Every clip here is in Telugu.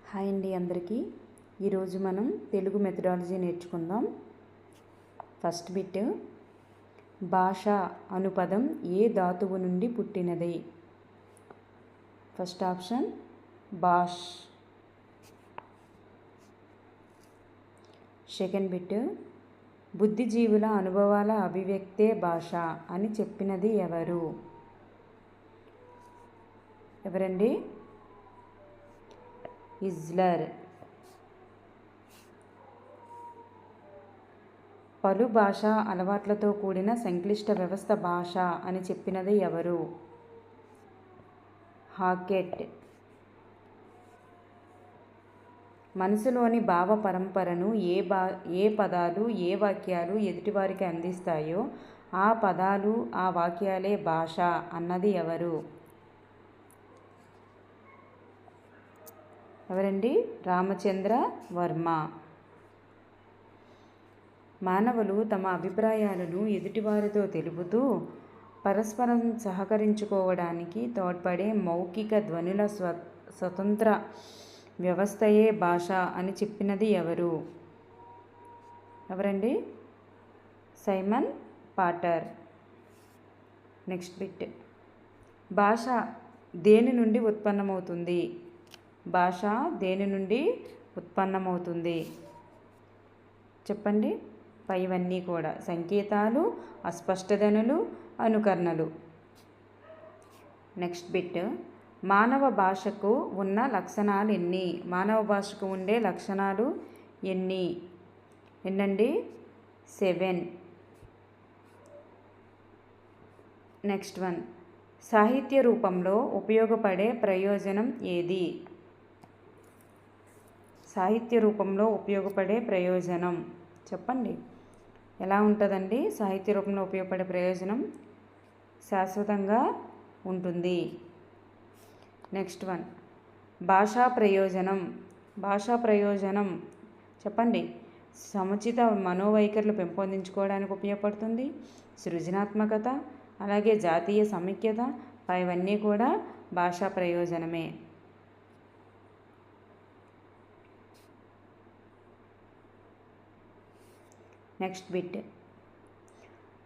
హాయ్ అండి అందరికీ. ఈరోజు మనం తెలుగు మెథడాలజీ నేర్చుకుందాం. ఫస్ట్ బిట్, భాష అను పదం ఏ ధాతువు నుండి పుట్టినది? ఫస్ట్ ఆప్షన్ భాష్. సెకండ్ బిట్, బుద్ధిజీవుల అనుభవాల అభివ్యక్తే భాష అని చెప్పినది ఎవరు? ఎవరండి? హిజ్లర్. పలు భాషా అలవాట్లతో కూడిన సంక్లిష్ట వ్యవస్థ భాష అని చెప్పినది ఎవరు? హాకెట్. మనసులోని భావ పరంపరను ఏ పదాలు ఏ వాక్యాలు ఎదుటివారికి అందిస్తాయో ఆ పదాలు ఆ వాక్యాలే భాష అన్నది ఎవరు? ఎవరండి? రామచంద్ర వర్మ. మానవులు తమ అభిప్రాయాలను ఎదుటివారితో తెలుపుతూ పరస్పరం సహకరించుకోవడానికి తోడ్పడే మౌఖిక ధ్వనుల స్వతంత్ర వ్యవస్థయే భాష అని చెప్పినది ఎవరు? ఎవరండి? Simon Potter. నెక్స్ట్ బిట్, భాష దేని నుండి ఉత్పన్నమవుతుంది? భాష దేని నుండి ఉత్పన్నమవుతుంది? చెప్పండి. పైవన్నీ కూడా సంకేతాలు, అస్పష్టతలు, అనుకరణలు. నెక్స్ట్ బిట్, మానవ భాషకు ఉన్న లక్షణాలు ఎన్ని? మానవ భాషకు ఉండే లక్షణాలు ఎన్ని? ఎన్నండి? 7. నెక్స్ట్ వన్, సాహిత్య రూపంలో ఉపయోగపడే ప్రయోజనం ఏది? సాహిత్య రూపంలో ఉపయోగపడే ప్రయోజనం చెప్పండి. ఎలా ఉంటుందండి? సాహిత్య రూపంలో ఉపయోగపడే ప్రయోజనం శాశ్వతంగా ఉంటుంది. నెక్స్ట్ వన్, భాషా ప్రయోజనం. భాషా ప్రయోజనం చెప్పండి. సముచిత మనోవైఖరులు పెంపొందించుకోవడానికి ఉపయోగపడుతుంది. సృజనాత్మకత, అలాగే జాతీయ సమైక్యత, ఇవన్నీ కూడా భాషా ప్రయోజనమే. నెక్స్ట్ బిట్,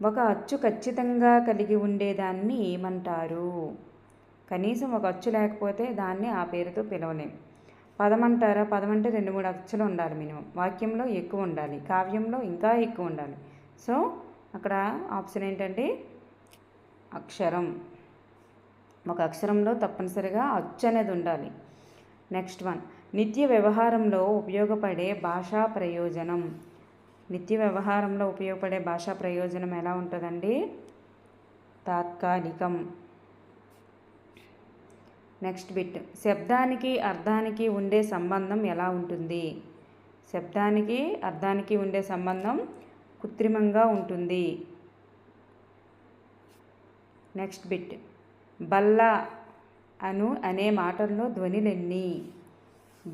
ఒక అచ్చు ఖచ్చితంగా కలిగి ఉండేదాన్ని ఏమంటారు? కనీసం ఒక అచ్చు లేకపోతే దాన్ని ఆ పేరుతో పిలవలేం. పదం అంటారా? పదం అంటే 2-3 అచ్చులు ఉండాలి మినిమం. వాక్యంలో ఎక్కువ ఉండాలి, కావ్యంలో ఇంకా ఎక్కువ ఉండాలి. సో అక్కడ ఆప్షన్ ఏంటంటే అక్షరం. ఒక అక్షరంలో తప్పనిసరిగా అచ్చు అనేది ఉండాలి. నెక్స్ట్ వన్, నిత్య వ్యవహారంలో ఉపయోగపడే భాషా ప్రయోజనం. నిత్య వ్యవహారంలో ఉపయోగపడే భాషా ప్రయోజనం ఎలా ఉంటుందండి? తాత్కాలికం. నెక్స్ట్ బిట్, శబ్దానికి అర్థానికి ఉండే సంబంధం ఎలా ఉంటుంది? శబ్దానికి అర్థానికి ఉండే సంబంధం కృత్రిమంగా ఉంటుంది. నెక్స్ట్ బిట్, బల్ల అనే మాటల్లో ధ్వనులు ఎన్ని?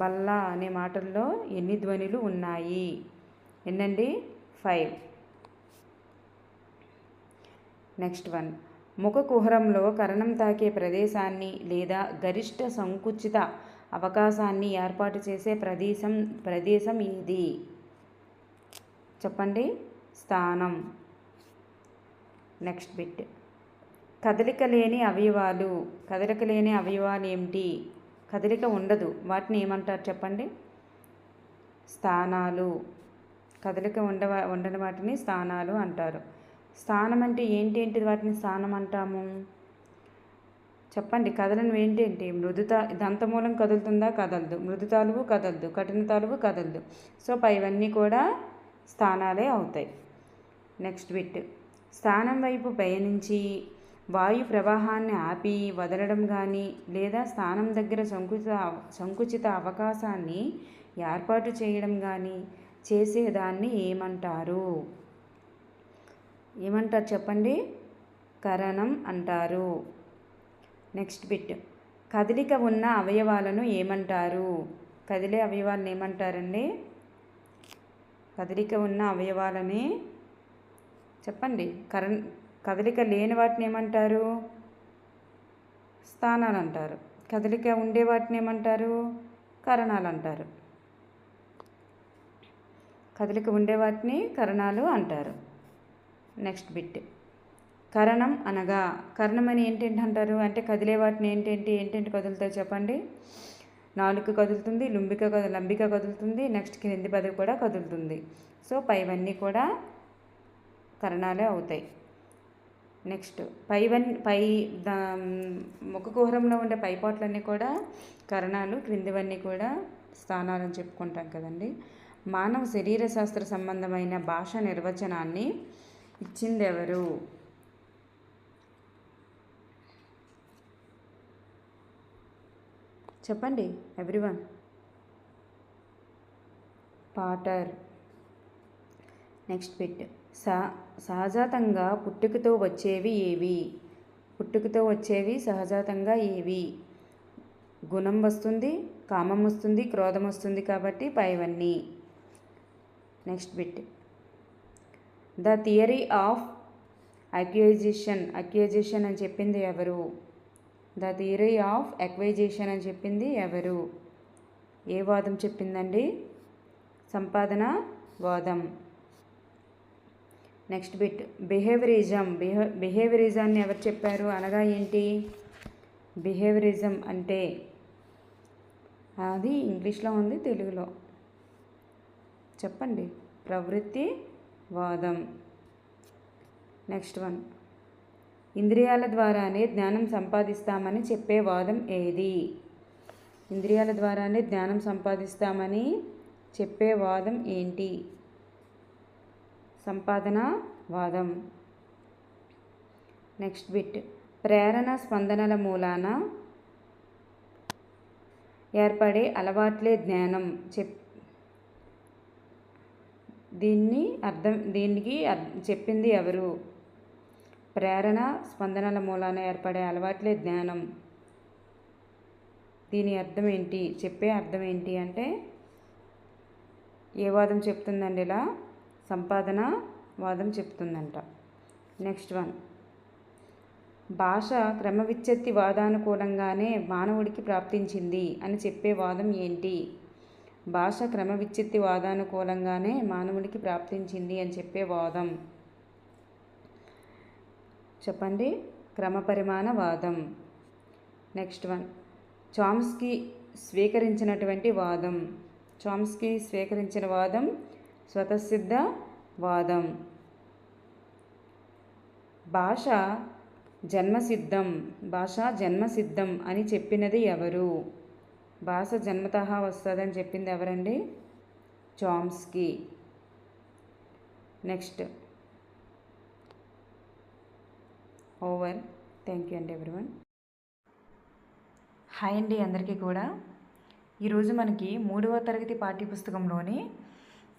బల్ల అనే మాటల్లో ఎన్ని ధ్వనులు ఉన్నాయి? ఎన్నండి? 5. నెక్స్ట్ వన్, ముఖ కుహరంలో కరణం తాకే ప్రదేశాన్ని లేదా గరిష్ట సంకుచిత అవకాశాన్ని ఏర్పాటు చేసే ప్రదేశం ఏది? చెప్పండి. స్థానం. నెక్స్ట్ బిట్, కదలిక లేని అవయవాలు. కదలిక లేని అవయవాలు ఏమిటి? కదలిక ఉండదు, వాటిని ఏమంటారు చెప్పండి? స్థానాలు. కదలిక ఉండని వాటిని స్థానాలు అంటారు. స్థానం అంటే ఏంటి? వాటిని స్థానం అంటాము చెప్పండి. కదలని ఏంటేంటి? దంతమూలం కదులుతుందా? కదలదు. మృదు తాలువు కదలదు. కఠిన తాలువు కదలదు. సో ఇవన్నీ కూడా స్థానాలే అవుతాయి. నెక్స్ట్ బిట్, స్థానం వైపు పయనించి వాయు ప్రవాహాన్ని ఆపి వదలడం కానీ లేదా స్థానం దగ్గర సంకుచిత అవకాశాన్ని ఏర్పాటు చేయడం కానీ చేసేదాన్ని ఏమంటారు? ఏమంటారు చెప్పండి? కరణం అంటారు. నెక్స్ట్ బిట్, కదలిక ఉన్న అవయవాలను ఏమంటారు? కదిలే అవయవాలను ఏమంటారండి? కదలిక ఉన్న అవయవాలని చెప్పండి. కదలిక లేని వాటిని ఏమంటారు? స్థానాలు అంటారు. కదలిక ఉండే వాటిని ఏమంటారు? కరణాలు అంటారు. కదలిక ఉండే వాటిని కరణాలు అంటారు. Next bit. కరణం అనగా, కరణం అని ఏంటంటే అంటారు అంటే కదిలే వాటిని ఏంటేంటి కదులుతాయి చెప్పండి. నాలుక కదులుతుంది, లంబిక కదులుతుంది, నెక్స్ట్ క్రింది పది కూడా కదులుతుంది. సో పైవన్నీ కూడా కరణాలే అవుతాయి. నెక్స్ట్ పై ముఖకుహరంలో ఉండే పైపాట్లన్నీ కూడా కరణాలు, క్రిందివన్నీ కూడా స్థానాలని చెప్పుకుంటాం కదండి. మానవ శరీర శాస్త్ర సంబంధమైన భాష నిర్వచనాన్ని ఇచ్చింది ఎవరు? చెప్పండి ఎవ్రీవన్. పాటర్. Next bit. సహజాతంగా పుట్టుకతో వచ్చేవి ఏవి? పుట్టుకతో వచ్చేవి సహజాతంగా ఏవి? గుణం వస్తుంది, కామం వస్తుంది, క్రోధం వస్తుంది కాబట్టి పైవన్నీ. Next bit. The theory of acquisition అని చెప్పింది ఎవరు? ద థియరీ ఆఫ్ అక్విజిషన్ అని చెప్పింది ఎవరు? ఏ వాదం చెప్పిందండి? సంపాదన వాదం. Next bit. బిహేవియరిజాన్ని ఎవరు చెప్పారు? అనగా ఏంటి? బిహేవియరిజం అంటే అది ఇంగ్లీష్లో ఉంది, తెలుగులో చెప్పండి. ప్రవృత్తి వాదం. Next one. ఇంద్రియాల ద్వారానే జ్ఞానం సంపాదిస్తామని చెప్పే వాదం ఏది? ఇంద్రియాల ద్వారానే జ్ఞానం సంపాదిస్తామని చెప్పే వాదం ఏంటి? సంపాదన వాదం. Next bit. ప్రేరణ స్పందనల మూలాన ఏర్పడే అలవాట్లే జ్ఞానం దీనికి చెప్పింది ఎవరు? ప్రేరణ స్పందనల మూలాన ఏర్పడే అలవాట్లే జ్ఞానం. దీని అర్థం ఏంటి? చెప్పే అర్థం ఏంటి అంటే ఏ వాదం చెప్తుందండి? ఇలా సంపాదన వాదం చెప్తుందంట. Next one. భాష క్రమవిచ్ఛత్తి వాదానుకూలంగానే మానవుడికి ప్రాప్తించింది అని చెప్పే వాదం ఏంటి? భాష క్రమవిచ్ఛత్తి వాదానుకూలంగానే మానవుడికి ప్రాప్తించింది అని చెప్పే వాదం చెప్పండి. క్రమపరిమాణ వాదం. Next one. చామ్స్కీ స్వీకరించిన వాదం స్వతసిద్ధ వాదం. భాష జన్మసిద్ధం అని చెప్పినది ఎవరు? భాష జన్మతః వస్తుందని చెప్పింది ఎవరండి? Chomsky. Next. Over. Thank you అండి ఎవ్రీవన్. హాయ్ అండి అందరికీ కూడా. ఈరోజు మనకి 3వ తరగతి పాఠ్యపుస్తకంలోని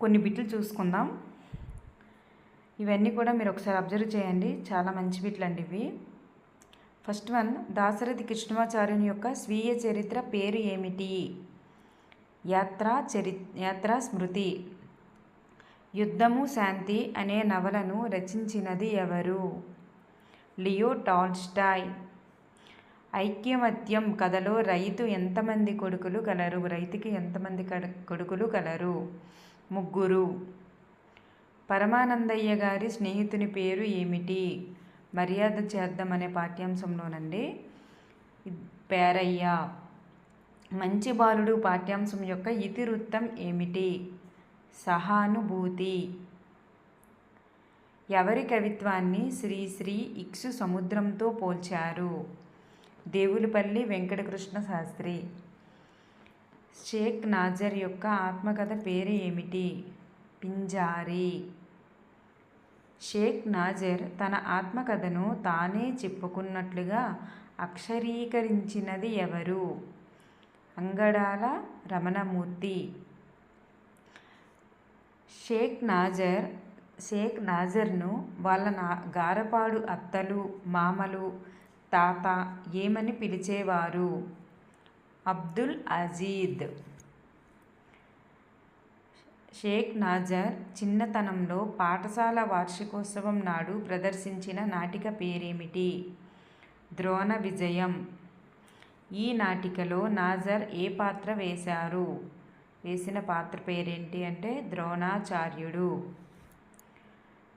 కొన్ని బిట్లు చూసుకుందాం. ఇవన్నీ కూడా మీరు ఒకసారి అబ్జర్వ్ చేయండి. చాలా మంచి బిట్లు అండి ఇవి. First one. దాశరథి కృష్ణమాచార్యుని యొక్క స్వీయ చరిత్ర పేరు ఏమిటి? యాత్రా స్మృతి. యుద్ధము శాంతి అనే నవలను రచించినది ఎవరు? Leo Tolstoy. ఐకమత్యం కథలో రైతుకి ఎంతమంది కొడుకులు కలరు? 3. పరమానందయ్య గారి స్నేహితుని పేరు ఏమిటి? మర్యాద చేద్దాం అనే పాఠ్యాంశంలోనండి పేరయ్య. మంచి బాలుడు పాఠ్యాంశం యొక్క ఇతివృత్తం ఏమిటి? సహానుభూతి. ఎవరి కవిత్వాన్ని శ్రీశ్రీ ఇక్సు సముద్రంతో పోల్చారు? దేవులపల్లి వెంకటకృష్ణ శాస్త్రి. షేక్ నాజర్ యొక్క ఆత్మకథ పేరు ఏమిటి? పింజారీ. షేక్ నాజర్ తన ఆత్మకథను తానే చెప్పుకున్నట్లుగా అక్షరీకరించినది ఎవరు? అంగడాల రమణమూర్తి. షేక్ నాజర్ను వాళ్ళ గారపాడు అత్తలు, మామలు, తాత ఏమని పిలిచేవారు? అబ్దుల్ అజీద్. షేక్ నాజర్ చిన్నతనంలో పాఠశాల వార్షికోత్సవం నాడు ప్రదర్శించిన నాటిక పేరేమిటి? ద్రోణ విజయం. ఈ నాటికలో నాజర్ ఏ పాత్ర వేశారు? వేసిన పాత్ర పేరేంటి అంటే ద్రోణాచార్యుడు.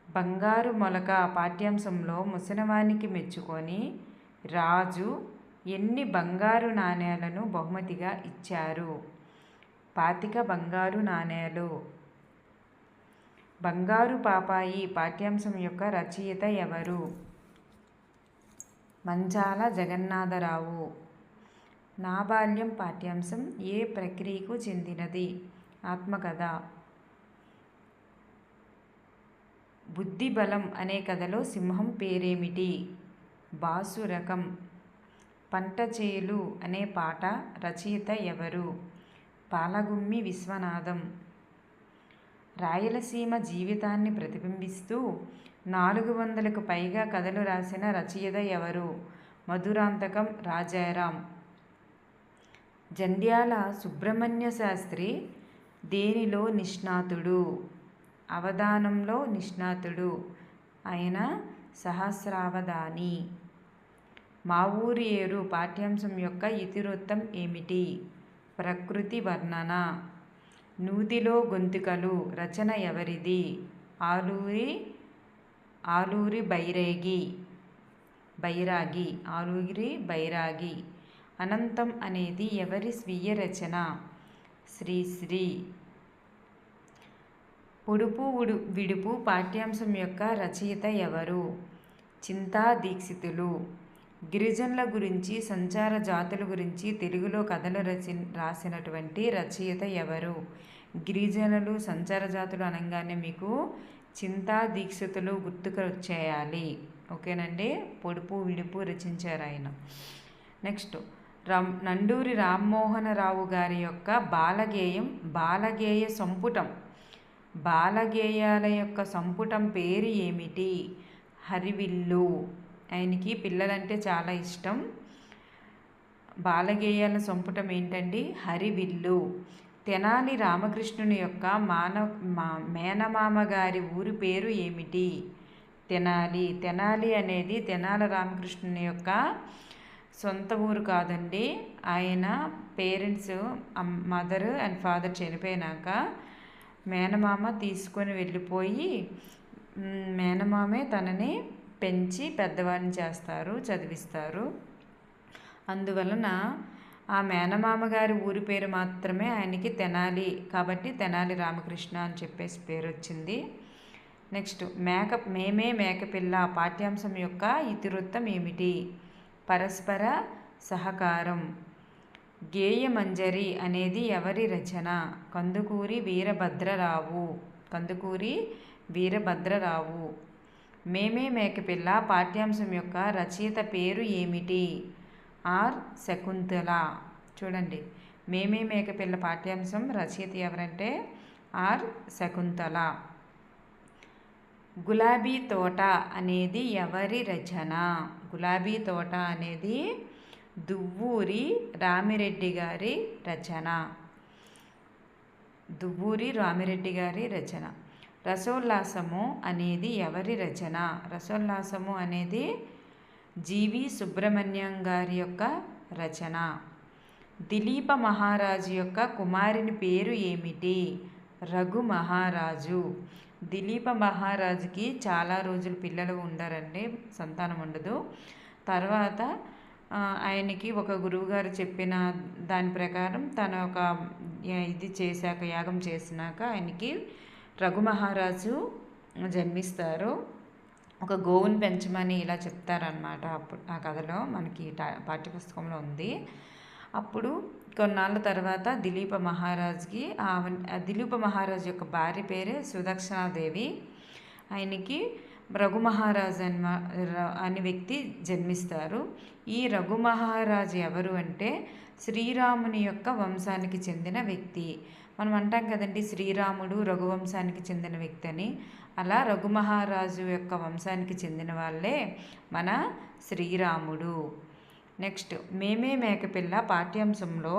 బంగారు మొలక పాఠ్యాంశంలో ముసలివానికి మెచ్చుకొని రాజు ఎన్ని బంగారు నాణేలను బహుమతిగా ఇచ్చారు? 25 బంగారు నాణేలు. బంగారు పాపాయి పాఠ్యాంశం యొక్క రచయిత ఎవరు? మంచాల జగన్నాథరావు. నా బాల్యం పాఠ్యాంశం ఏ ప్రక్రియకు చెందినది? ఆత్మకథ. బుద్ధిబలం అనే కథలో సింహం పేరేమిటి? బాసురకం. పంటచేలు అనే పాట రచయిత ఎవరు? పాలగుమ్మి విశ్వనాథం. రాయలసీమ జీవితాన్ని ప్రతిబింబిస్తూ 400కు పైగా కథలు రాసిన రచయిత ఎవరు? మధురాంతకం రాజారాం. జంధ్యాల సుబ్రహ్మణ్య శాస్త్రి దేనిలో నిష్ణాతుడు? అవధానంలో నిష్ణాతుడు. ఆయన సహస్రావధాని. మా ఊరి ఏరు పాఠ్యాంశం యొక్క ఇతివృత్తం ఏమిటి? ప్రకృతి వర్ణన. నూతిలో గొంతుకలు రచన ఎవరిది? ఆలూరి బైరాగి. అనంతం అనేది ఎవరి స్వీయ రచన? శ్రీశ్రీ. పొడుపు విడుపు పాఠ్యాంశం యొక్క రచయిత ఎవరు? చింతా దీక్షితులు. గిరిజనుల గురించి, సంచార జాతుల గురించి తెలుగులో కథలు రాసినటువంటి రచయిత ఎవరు? గిరిజనులు, సంచార జాతులు అనగానే మీకు చింతా దీక్షితులు గుర్తుకు వచ్చేయాలి. ఓకేనండి. పొడుపు విడుపు రచించారు ఆయన. నెక్స్ట్ నండూరి రామ్మోహనరావు గారి యొక్క బాలగేయం, బాలగేయ సంపుటం, బాలగేయాల యొక్క సంపుటం పేరు ఏమిటి? హరివిల్లు. ఆయనకి పిల్లలంటే చాలా ఇష్టం. బాలగేయాల సంపుటం ఏంటండి? హరివిల్లు. తెనాలి రామకృష్ణుని యొక్క మేనమామ గారి ఊరి పేరు ఏమిటి? తెనాలి. తెనాలి అనేది తెనాలి రామకృష్ణుని యొక్క సొంత ఊరు కాదండి. ఆయన పేరెంట్స్ మదర్ అండ్ ఫాదర్ చనిపోయినాక మేనమామ తీసుకొని వెళ్ళిపోయి మేనమామే తనని పెంచి పెద్దవాడిని చేస్తారు, చదివిస్తారు. అందువలన ఆ మేనమామ గారి ఊరి పేరు మాత్రమే ఆయనకి తెనాలి, కాబట్టి తెనాలి రామకృష్ణ అని చెప్పేసి పేరు వచ్చింది. నెక్స్ట్ మేమే మేకపిల్ల పాఠ్యాంశం యొక్క ఇతివృత్తం ఏమిటి? పరస్పర సహకారం. గేయమంజరి అనేది ఎవరి రచన? కందుకూరి వీరభద్రరావు. మేమే మేకపిల్ల పాఠ్యాంశం యొక్క రచయిత పేరు ఏమిటి? ఆర్ శకుంతల. చూడండి, మేమే మేకపిల్ల పాఠ్యాంశం రచయిత ఎవరంటే ఆర్ శకుంతల. గులాబీ తోట అనేది ఎవరి రచన? గులాబీ తోట అనేది దువ్వూరి రామిరెడ్డి గారి రచన. రసోల్లాసము అనేది ఎవరి రచన? రసోల్లాసము అనేది జీవి సుబ్రహ్మణ్యం గారి యొక్క రచన. దిలీప మహారాజు యొక్క కుమారుని పేరు ఏమిటి? రఘు మహారాజు. దిలీప మహారాజుకి చాలా రోజులు పిల్లలు ఉండరండి, సంతానం ఉండదు. తర్వాత ఆయనకి ఒక గురువుగారు చెప్పిన దాని ప్రకారం తన ఒక యాగం చేసినాక ఆయనకి రఘు మహారాజు జన్మిస్తారు. ఒక గోవుని పెంచమని ఇలా చెప్తారనమాట. అప్పుడు ఆ కథలో మనకి పాఠ్యపుస్తకంలో ఉంది. అప్పుడు కొన్నాళ్ళ తర్వాత దిలీప మహారాజు యొక్క భార్య పేరు సుదక్షిణాదేవి. ఆయనకి రఘు మహారాజు అనే వ్యక్తి జన్మిస్తారు. ఈ రఘు మహారాజు ఎవరు అంటే శ్రీరాముని యొక్క వంశానికి చెందిన వ్యక్తి. మనం అంటాం కదండి, శ్రీరాముడు రఘువంశానికి చెందిన వ్యక్తి అని. అలా రఘు మహారాజు యొక్క వంశానికి చెందిన వాళ్ళే మన శ్రీరాముడు. నెక్స్ట్ మేమే మేకపిల్ల పాఠ్యాంశంలో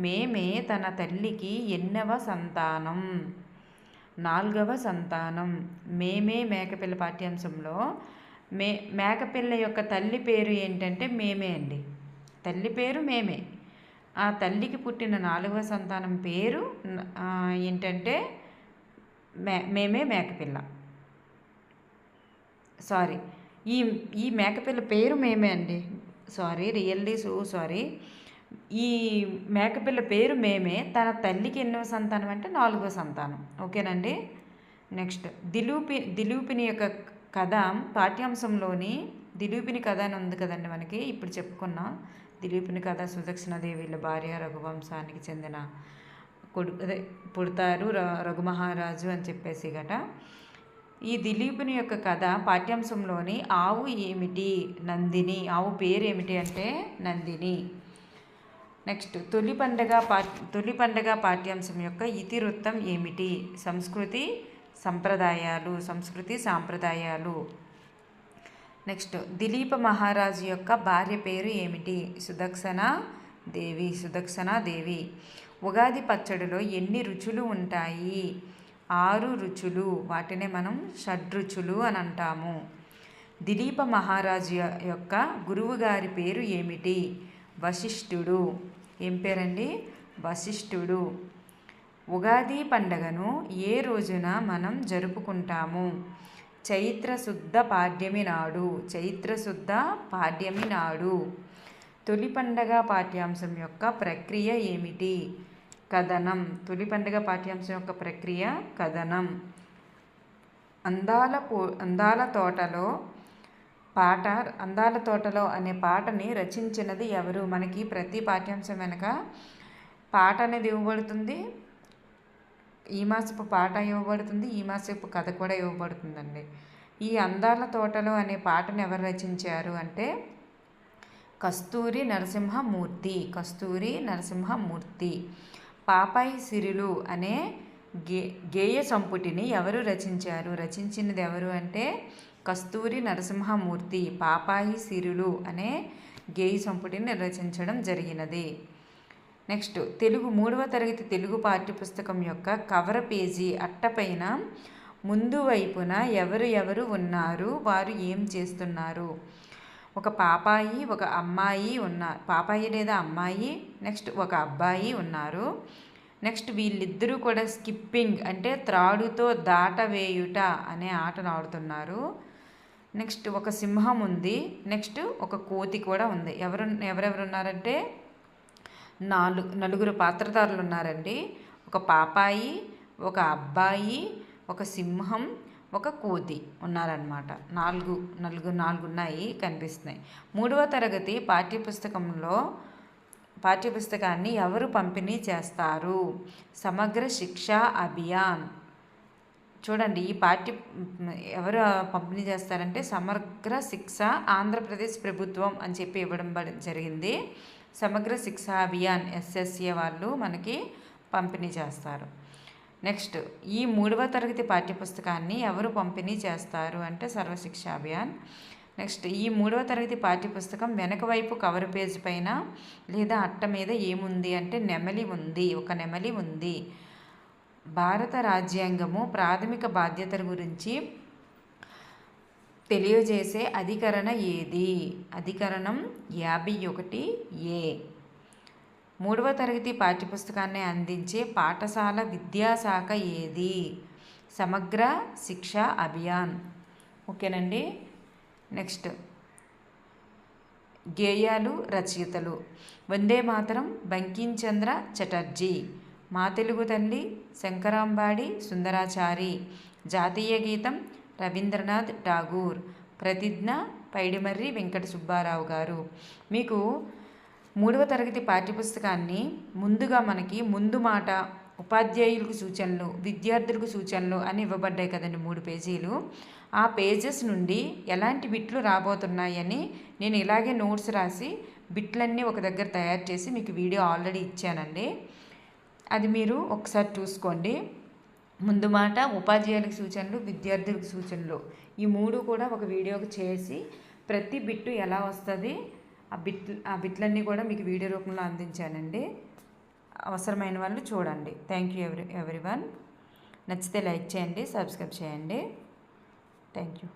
మేమే తన తల్లికి ఎన్నవ సంతానం? 4వ సంతానం. మేమే మేకపిల్ల పాఠ్యాంశంలో మేకపిల్ల యొక్క తల్లి పేరు ఏంటంటే మేమే అండి. తల్లి పేరు మేమే. ఆ తల్లికి పుట్టిన 4వ సంతానం పేరు ఏంటంటే మేమే మేకపిల్ల. సారీ, ఈ ఈ మేకపిల్ల పేరు మేమే అండి. Really sorry. ఈ మేకపిల్ల పేరు మేమే. తన తల్లికి ఎన్నో సంతానం అంటే 4వ సంతానం. ఓకేనండి. నెక్స్ట్ దిలీపిని యొక్క కథ పాఠ్యాంశంలోని దిలీపిని కథ అని ఉంది కదండి మనకి. ఇప్పుడు చెప్పుకున్నాం దిలీపిని కథ. సుదక్షిణాదేవి వీళ్ళ భార్య రఘువంశానికి చెందిన పుడతారు రఘుమహారాజు అని చెప్పేసి గట. ఈ దిలీపుని యొక్క కథ పాఠ్యాంశంలోని ఆవు ఏమిటి? నందిని. ఆవు పేరు ఏమిటి అంటే నందిని. నెక్స్ట్ తొలి పండగ పాఠ్యాంశం యొక్క ఇతివృత్తం ఏమిటి? సంస్కృతి సాంప్రదాయాలు. నెక్స్ట్ దిలీప మహారాజు యొక్క భార్య పేరు ఏమిటి? సుదక్షిణాదేవి. ఉగాది పచ్చడిలో ఎన్ని రుచులు ఉంటాయి? 6 రుచులు. వాటినే మనం షడ్రుచులు అని అంటాము. దిలీప మహారాజు యొక్క గురువు గారి పేరు ఏమిటి? వశిష్ఠుడు. ఏం పేరండి? వశిష్ఠుడు. ఉగాది పండగను ఏ రోజున మనం జరుపుకుంటాము? చైత్రశుద్ధ పాడ్యమి నాడు. తొలి పండగ పాఠ్యాంశం యొక్క ప్రక్రియ ఏమిటి? కథనం. తొలి పండుగ పాఠ్యాంశం యొక్క ప్రక్రియ కథనం. అందాల తోటలో అనే పాటని రచించినది ఎవరు? మనకి ప్రతి పాఠ్యాంశం వెనక పాట అనేది ఇవ్వబడుతుంది. ఈ మాసపు పాట ఇవ్వబడుతుంది, ఈ మాసపు కథ కూడా ఇవ్వబడుతుందండి. ఈ అందాల తోటలో అనే పాటను ఎవరు రచించారు అంటే కస్తూరి నరసింహమూర్తి. పాపాయి సిరులు అనే గేయ సంపుటిని ఎవరు రచించారు? రచించినది ఎవరు అంటే కస్తూరి నరసింహమూర్తి. పాపాయి సిరులు అనే గేయ సంపుటిని రచించడం జరిగినది. నెక్స్ట్ 3వ తరగతి తెలుగు పాఠ్యపుస్తకం యొక్క కవర్ పేజీ అట్టపైన ముందు వైపున ఎవరు ఉన్నారు? వారు ఏం చేస్తున్నారు? ఒక పాపాయి, ఒక అమ్మాయి పాపాయి లేదా అమ్మాయి, నెక్స్ట్ ఒక అబ్బాయి ఉన్నారు. నెక్స్ట్ వీళ్ళిద్దరూ కూడా స్కిప్పింగ్ అంటే త్రాడుతో దాటవేయుట అనే ఆటను ఆడుతున్నారు. నెక్స్ట్ ఒక సింహం ఉంది. నెక్స్ట్ ఒక కోతి కూడా ఉంది. ఎవరెవరు ఉన్నారంటే నలుగురు పాత్రధారులు ఉన్నారండి. ఒక పాపాయి, ఒక అబ్బాయి, ఒక సింహం, ఒక కోతి ఉన్నారనమాట. నాలుగు ఉన్నాయి, కనిపిస్తున్నాయి. 3వ తరగతి పాఠ్యపుస్తకాన్ని ఎవరు పంపిణీ చేస్తారు? సమగ్ర శిక్షా అభియాన్. చూడండి, ఈ ఎవరు పంపిణీ చేస్తారంటే సమగ్ర శిక్ష ఆంధ్రప్రదేశ్ ప్రభుత్వం అని చెప్పి ఇవ్వడం జరిగింది. సమగ్ర శిక్షా అభియాన్ SSA వాళ్ళు మనకి పంపిణీ చేస్తారు. నెక్స్ట్ ఈ 3వ తరగతి పాఠ్యపుస్తకాన్ని ఎవరు పంపిణీ చేస్తారు అంటే సర్వశిక్ష అభియాన్. నెక్స్ట్ ఈ 3వ తరగతి పాఠ్యపుస్తకం వెనక వైపు కవర్ పేజ్ పైన లేదా అట్ట మీద ఏముంది అంటే ఒక నెమలి ఉంది. భారత రాజ్యాంగము ప్రాథమిక బాధ్యతల గురించి తెలియజేసే అధికరణ ఏది? అధికరణం 51A. 3వ తరగతి పాఠ్యపుస్తకాన్ని అందించే పాఠశాల విద్యాశాఖ ఏది? సమగ్ర శిక్ష అభియాన్. ఓకేనండి. నెక్స్ట్ గేయాలు, రచయితలు. వందే మాతరం బంకించంద్ర చటర్జీ. మా తెలుగు తల్లి శంకరాంబాడి సుందరాచారి. జాతీయ గీతం రవీంద్రనాథ్ ఠాగూర్. ప్రతిజ్ఞ పైడిమర్రి వెంకట సుబ్బారావు గారు. మీకు 3వ తరగతి పాఠ్యపుస్తకాన్ని ముందుగా మనకి ముందు మాట, ఉపాధ్యాయులకు సూచనలు, విద్యార్థులకు సూచనలు అని ఇవ్వబడ్డాయి కదండి 3 పేజీలు. ఆ పేజెస్ నుండి ఎలాంటి బిట్లు రాబోతున్నాయని నేను ఇలాగే నోట్స్ రాసి బిట్లన్నీ ఒక దగ్గర తయారు చేసి మీకు వీడియో ఆల్రెడీ ఇచ్చానండి. అది మీరు ఒకసారి చూసుకోండి. ముందు మాట, ఉపాధ్యాయులకు సూచనలు, విద్యార్థులకు సూచనలు, ఈ 3 కూడా ఒక వీడియోకి చేసి ప్రతి బిట్టు ఎలా వస్తుంది ఆ బిట్లన్నీ కూడా మీకు వీడియో రూపంలో అందించానండి. అవసరమైన వాళ్ళు చూడండి. Thank you everyone. నచ్చితే లైక్ చేయండి, సబ్స్క్రైబ్ చేయండి. Thank you.